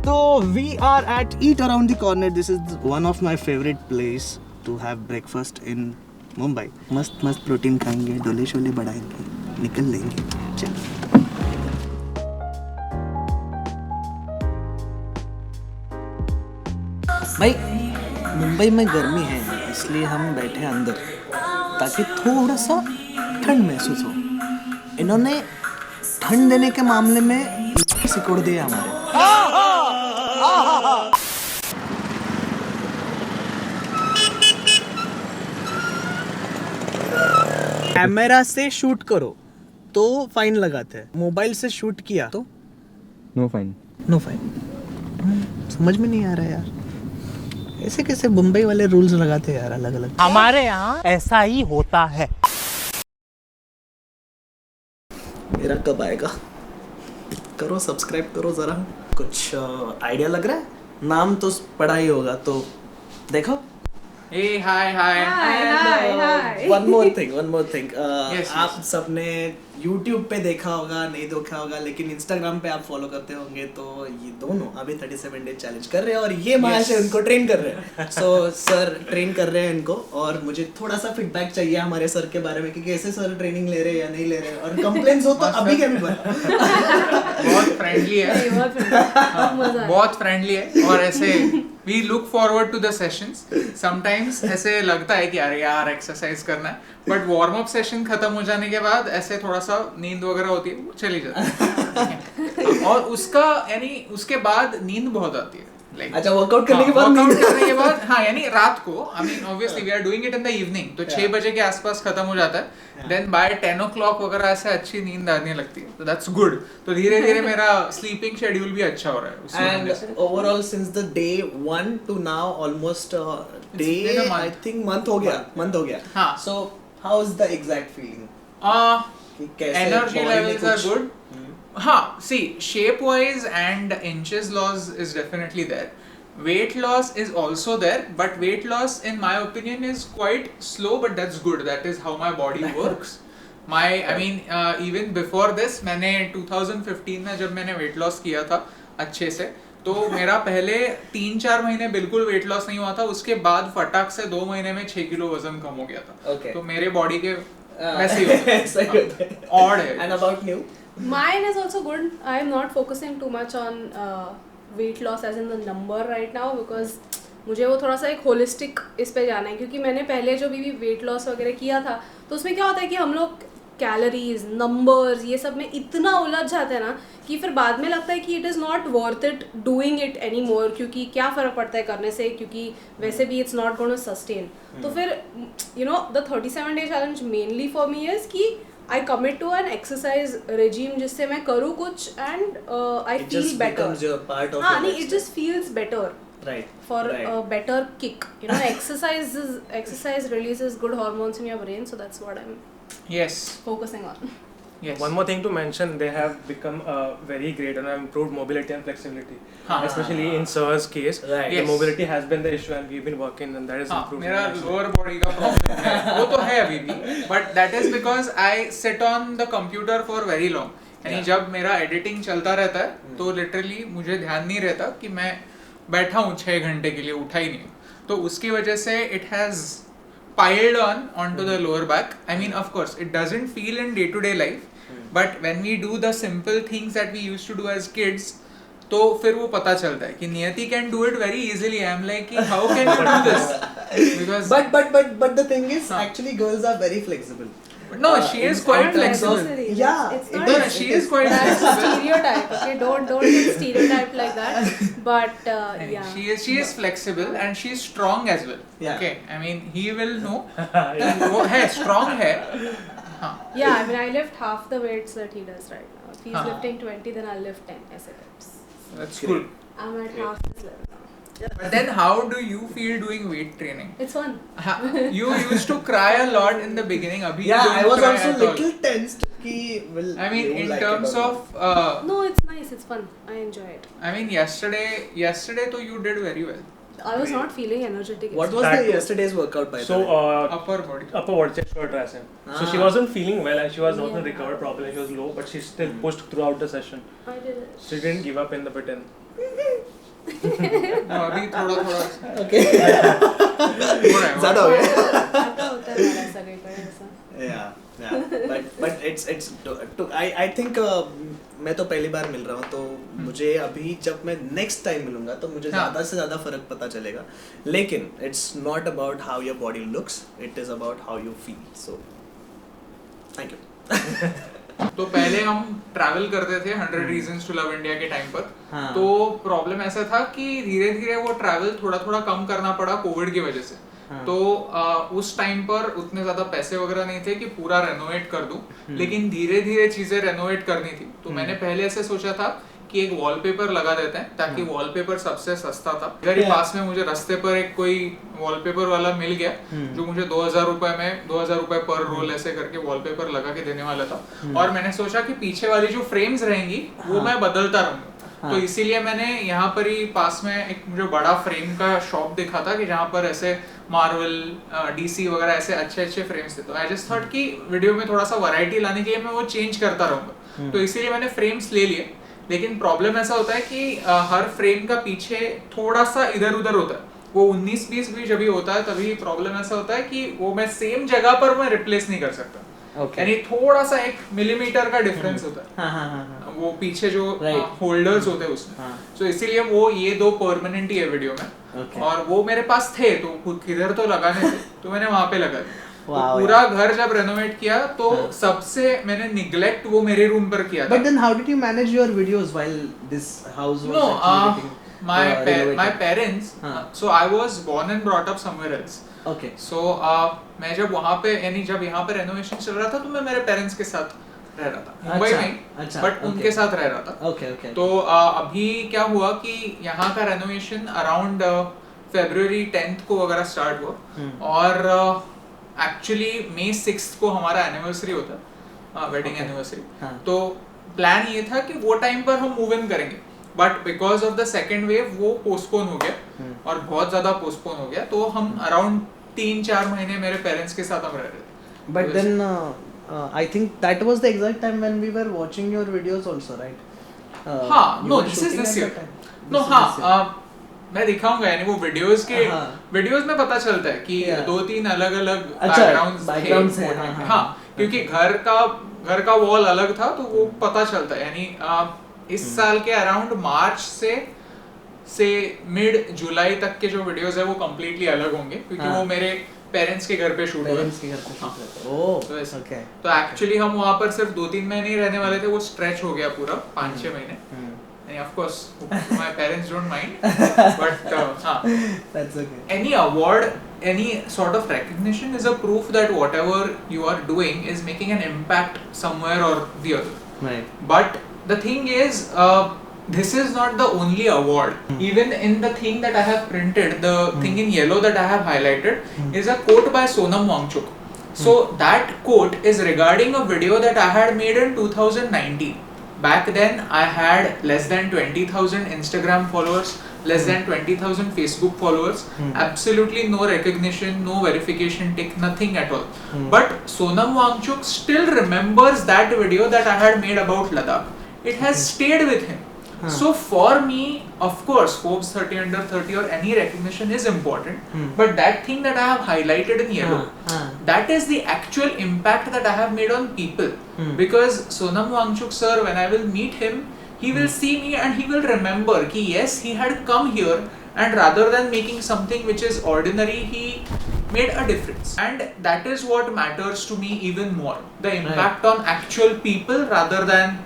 So we are at Eat Around the Corner. This is one of my favorite place to have breakfast in Mumbai. मस्त मस्त protein खाएंगे, डोले शोले बढ़ाएंगे, निकल लेंगे. चलो. भाई मुंबई में गर्मी है इसलिए हम बैठे अंदर ताकि थोड़ा सा ठंड महसूस हो. इन्होंने ठंड देने के मामले में सिकोड़ दिया हमारे. कैमरा से शूट करो तो फाइन लगाते हैं, मोबाइल से शूट किया तो नो फाइन. No fine. समझ में नहीं आ रहा यार, ऐसे कैसे मुंबई वाले रूल्स लगाते हैं यार अलग अलग. हमारे यहाँ ऐसा ही होता है. मेरा कब आएगा? करो सब्सक्राइब करो जरा. कुछ आइडिया लग रहा है? नाम तो पढ़ा ही होगा तो देखो. Hey, hi. One more thing. Yes. आप सबने YouTube पे देखा होगा, नहीं देखा होगा, लेकिन Instagram पे आप फॉलो करते होंगे. तो ये दोनों अभी 37 डे चैलेंज कर रहे हैं और ये महाशय उनको ट्रेन कर रहे हैं. सो सर ट्रेन कर रहे हैं इनको और मुझे थोड़ा सा फीडबैक चाहिए हमारे सर के बारे में कि कैसे सर ट्रेनिंग ले रहे हैं या नहीं ले रहे हैं, और कंप्लेंट्स हो तो अभी क्या भी बहुत फ्रेंडली है. बहुत फ्रेंडली है और ऐसे we look forward to the sessions. Sometimes ऐसे लगता है कि अरे यार एक्सरसाइज करना है, बट वार्म अप सेशन खत्म हो जाने के बाद ऐसे थोड़ा सा नींद वगैरह होती है, वो चली जाती है. और उसका यानी उसके बाद नींद बहुत आती है. Like, अच्छा वर्कआउट करने के बाद हाँ यानी रात को I mean obviously we are doing it in the evening, तो 6 बजे के आसपास खत्म हो जाता है. Then by 10 o'clock वगैरह ऐसे अच्छी नींद आने लगती है, तो that's good. तो धीरे धीरे मेरा स्लीपिंग शेड्यूल भी अच्छा हो रहा है. And overall since the day 1 to now almost day I think month हो गया. हाँ. So how is the exact feeling? Energy levels are good. हाँ, see, shape wise and inches loss is definitely there. Weight loss is also there, but weight loss in my opinion is quite slow, but that's good. That is how my body works. I mean, even before this, मैंने 2015 में जब मैंने weight loss किया था अच्छे से, तो मेरा पहले 3-4 महीने बिल्कुल वेट लॉस नहीं हुआ था. उसके बाद फटाक से 2 महीने में 6 किलो वजन कम हो गया था. तो मेरे बॉडी के वैसे ही होता है. Odd है. And about you? Mine is also good. I am not focusing too much on weight loss as in the number right now because मुझे वो थोड़ा सा एक होलिस्टिक इस पे जाना है, क्योंकि मैंने पहले जो भी वेट लॉस वगैरह किया था तो उसमें क्या होता है कि हम लोग कैलोरीज नंबर्स ये सब में इतना उलझ जाते हैं ना कि फिर बाद में लगता है कि it is not worth it doing it any more, क्योंकि क्या फ़र्क पड़ता है करने से, क्योंकि वैसे भी इट्स नॉट गोना सस्टेन. तो फिर you know the 37 day challenge mainly for me is कि I commit to an exercise regime जिससे मैं करूँ कुछ and I feel better. It just becomes your part of हाँ नहीं, it just feels better. Right. For a better kick. You know, exercise releases good hormones in your brain, so that's what I'm focusing on. Yes. One more thing to mention, they have become very great and have improved mobility and flexibility. Especially in Sir's case, the mobility has been the issue and we've been working and that is improved. मेरा lower body का problem है, वो तो है अभी भी, but that is because I sit on the computer for very long. यानी जब मेरा editing चलता रहता है तो literally मुझे ध्यान नहीं रहता कि मैं बैठा हूँ 6 घंटे के लिए, उठा ही नहीं. तो उसकी वजह से it has piled onto the lower back. I mean, of course, it doesn't feel in day-to-day life, but when we do the simple things that we used to do as kids, तो फिर वो पता चलता है कि नियति can do it very easily. I'm like, how can you do this? Because but the thing is, actually girls are very flexible. no, she is quite flexible. Yeah, it's not. She is quite That's flexible. a stereotype. Okay, don't get stereotyped like that. But yeah, She is flexible and she is strong as well. Yeah. Okay, I mean he will know. वो है strong है. हाँ. yeah. I mean, I lift half the weights that he does right now. If he's lifting 20, then I'll lift 10 as it is. That's good. I'm at half his level now. But then how do you feel doing weight training? It's fun. You used to cry a lot in the beginning. Abhi Yeah, you don't I was cry also at all. little tensed कि will I mean, you in like terms it or of No, it's nice. It's fun. I enjoy it. I mean, yesterday though you did very well. I was not feeling energetic. what was That the too. yesterday's workout by the So, way? Upper body. upper body chest shoulder tricep. So she wasn't feeling well and she was not recovered properly. She was low, but she still pushed throughout the session. I did it. She didn't give up in the button. अभी थोड़ा okay ज़्यादा हो गया आता होता है हमारा ऐसा कहीं पर ऐसा। बट इट्स आई थिंक मैं तो पहली बार मिल रहा हूँ तो मुझे अभी जब मैं नेक्स्ट टाइम मिलूंगा तो मुझे ज़्यादा से ज़्यादा फर्क पता चलेगा, लेकिन it's not about how your body looks, it is about how you feel. So thank you. तो पहले हम ट्रैवल करते थे 100 रीजंस टू लव इंडिया के टाइम पर। हाँ। तो प्रॉब्लम ऐसा था कि धीरे धीरे वो ट्रैवल थोड़ा थोड़ा कम करना पड़ा कोविड की वजह से। हाँ। तो उस टाइम पर उतने ज्यादा पैसे वगैरह नहीं थे कि पूरा रेनोवेट कर दूं, लेकिन धीरे धीरे चीजें रेनोवेट करनी थी। तो मैंने पहले ऐसे सोचा था कि एक वॉलपेपर लगा देते हैं, ताकि वॉलपेपर सबसे सस्ता था। घर ही पास में मुझे रास्ते पर एक कोई वॉलपेपर वाला मिल गया जो मुझे 2000 रुपए में 2000 रुपए पर रोल ऐसे करके वॉलपेपर लगा के देने वाला था। और मैंने सोचा कि पीछे वाली जो फ्रेम्स रहेंगी वो मैं बदलता रहूंगा। तो इसीलिए मैंने यहाँ पर ही पास में एक मुझे बड़ा फ्रेम का शॉप देखा था कि जहाँ पर ऐसे मार्वल डीसी वगैरह ऐसे अच्छे अच्छे फ्रेम्स थे। तो आई जस्ट थॉट कि वीडियो में थोड़ा सा वैरायटी लाने के लिए मैं वो चेंज करता रहूंगा। तो इसीलिए मैंने फ्रेम्स ले लिए। लेकिन प्रॉब्लम ऐसा होता है कि हर फ्रेम का पीछे थोड़ा सा इधर उधर होता है। वो 19-20 भी जब भी होता है तभी प्रॉब्लम ऐसा होता है कि वो मैं सेम जगह पर मैं रिप्लेस नहीं कर सकता। यानी थोड़ा सा 1 मिलीमीटर का डिफरेंस होता है। वो पीछे जो होल्डर्स होते हैं उसमें। तो इसीलिए वो ये 2 परमानेंट ही है वीडियो में। और वो मेरे पास थे तो किधर तो लगाने थे तो मैंने वहां पे लगा दिया। तो पूरा घर जब रेनोवेट किया तो सबसे मैंने निग्लेक्ट वो मेरे रूम पर किया था। But then how did you manage your videos while this house was actually getting my parents so I was born and brought up somewhere else. Okay. So मैं जब वहाँ पे यानी जब यहाँ पे रेनोवेशन चल रहा था तो मैं मेरे पेरेंट्स के साथ रह रहा था मुंबई में, बट उनके साथ रह रहा था। Okay. तो अभी क्या हुआ कि यहाँ का रेनोवेशन अराउंड February 10th को वगैरह स्टार्ट हुआ और एक्चुअली May 6th को हमारा एनिवर्सरी होता है, वेडिंग एनिवर्सरी। तो प्लान ये था कि वो टाइम पर हम मूव इन करेंगे, but because of the second wave वो पोस्टपोन हो गया और बहुत ज्यादा पोस्टपोन हो गया। तो हम अराउंड 3-4 महीने मेरे पेरेंट्स के साथ हम रह रहे थे। But then I think that was the exact time when we were watching your videos also, right? हाँ, you no, were this is shooting this at year. that time. No, This is this year. हाँ, मैं दिखाऊंगा यानी वो videos के videos में पता चलता है कि 2-3 अलग-अलग बैकग्राउंड्स थे। हाँ, क्योंकि घर का वॉल अलग था तो वो पता चलता है। यानी इस साल के अराउंड मार्च से मिड जुलाई तक के जो वीडियोस है वो कम्प्लीटली अलग होंगे, क्योंकि वो मेरे पेरेंट्स के घर पे शूट हुआ। तो एक्चुअली हम वहाँ पर सिर्फ 2-3 महीने ही रहने वाले थे, वो स्ट्रेच हो गया पूरा 5-6 महीने। And of course, my parents don't mind, but that's okay. Any award, any sort of recognition is a proof that whatever you are doing is making an impact somewhere or the other. Right. But the thing is, this is not the only award. Even in the thing that I have printed, the thing in yellow that I have highlighted is a quote by Sonam Wangchuk. So that quote is regarding a video that I had made in 2019. Back then I had less than 20,000 Instagram followers, less than 20,000 Facebook followers, absolutely no recognition, no verification tick, nothing at all. But Sonam Wangchuk still remembers that video that I had made about Ladakh. It has stayed with him. So for me, of course, Forbes 30 under 30 or any recognition is important, but that thing that I have highlighted in yellow, that is the actual impact that I have made on people. Because Sonam Wangchuk sir, when I will meet him, he will see me and he will remember ki yes, he had come here, and rather than making something which is ordinary, he made a difference. And that is what matters to me even more, the impact on actual people rather than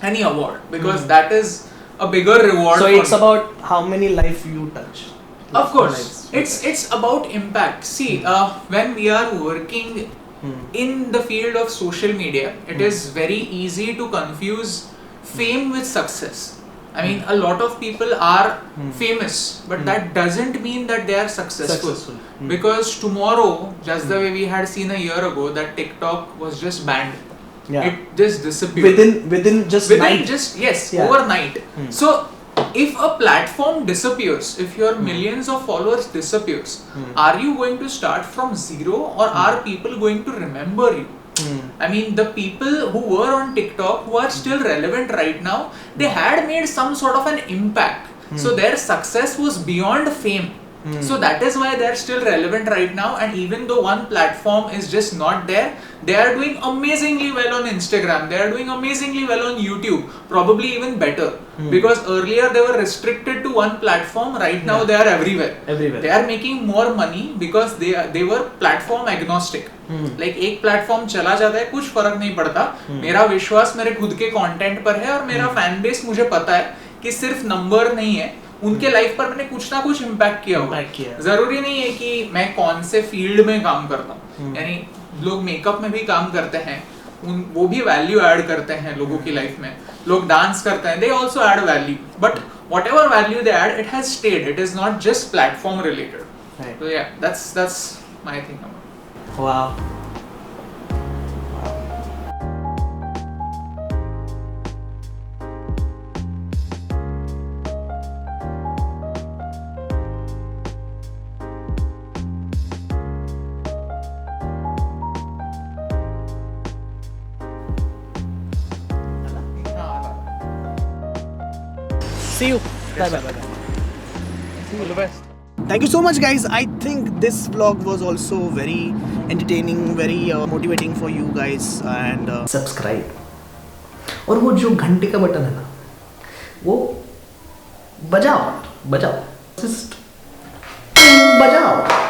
any award, because that is a bigger reward. So it's about how many life you touch. Of course, it's about impact. See, when we are working in the field of social media, it is very easy to confuse fame with success. I mean, a lot of people are famous, but that doesn't mean that they are successful. Because tomorrow, just the way we had seen a year ago, that TikTok was just banned. It just disappeared within night. Overnight. So if a platform disappears, if your millions of followers disappears, are you going to start from zero, or are people going to remember you? I mean, the people who were on TikTok, who are still relevant right now, they had made some sort of an impact. So their success was beyond fame. So that is why they're still relevant right now, and even though one platform is just not there, they are doing amazingly well on Instagram, they are doing amazingly well on YouTube, probably even better, because earlier they were restricted to one platform, right now they are everywhere. They are making more money because they were platform agnostic. Like एक platform चला जाता है, कुछ फर्क नहीं पड़ता, मेरा विश्वास मेरे खुद के कंटेंट पर है और मेरा फैन बेस मुझे पता है कि सिर्फ नंबर नहीं है, उनके लाइफ पर मैंने कुछ ना कुछ इम्पैक्ट किया होगा। जरूरी नहीं है कि मैं कौन से फील्ड में काम करता हूँ, यानी लोग मेकअप में भी काम करते हैं, वो भी वैल्यू ऐड करते हैं लोगों की लाइफ में, लोग डांस करते हैं, they also add value, but whatever value they add, it has stayed, it is not just platform related. Right. So yeah, that's my thing about it. Wow. See you. Bye bye. All the best. Thank you so much, guys. I think this vlog was also very entertaining, very motivating for you guys. And subscribe. और वो जो घंटे का button है ना, वो बजाओ, just बजाओ.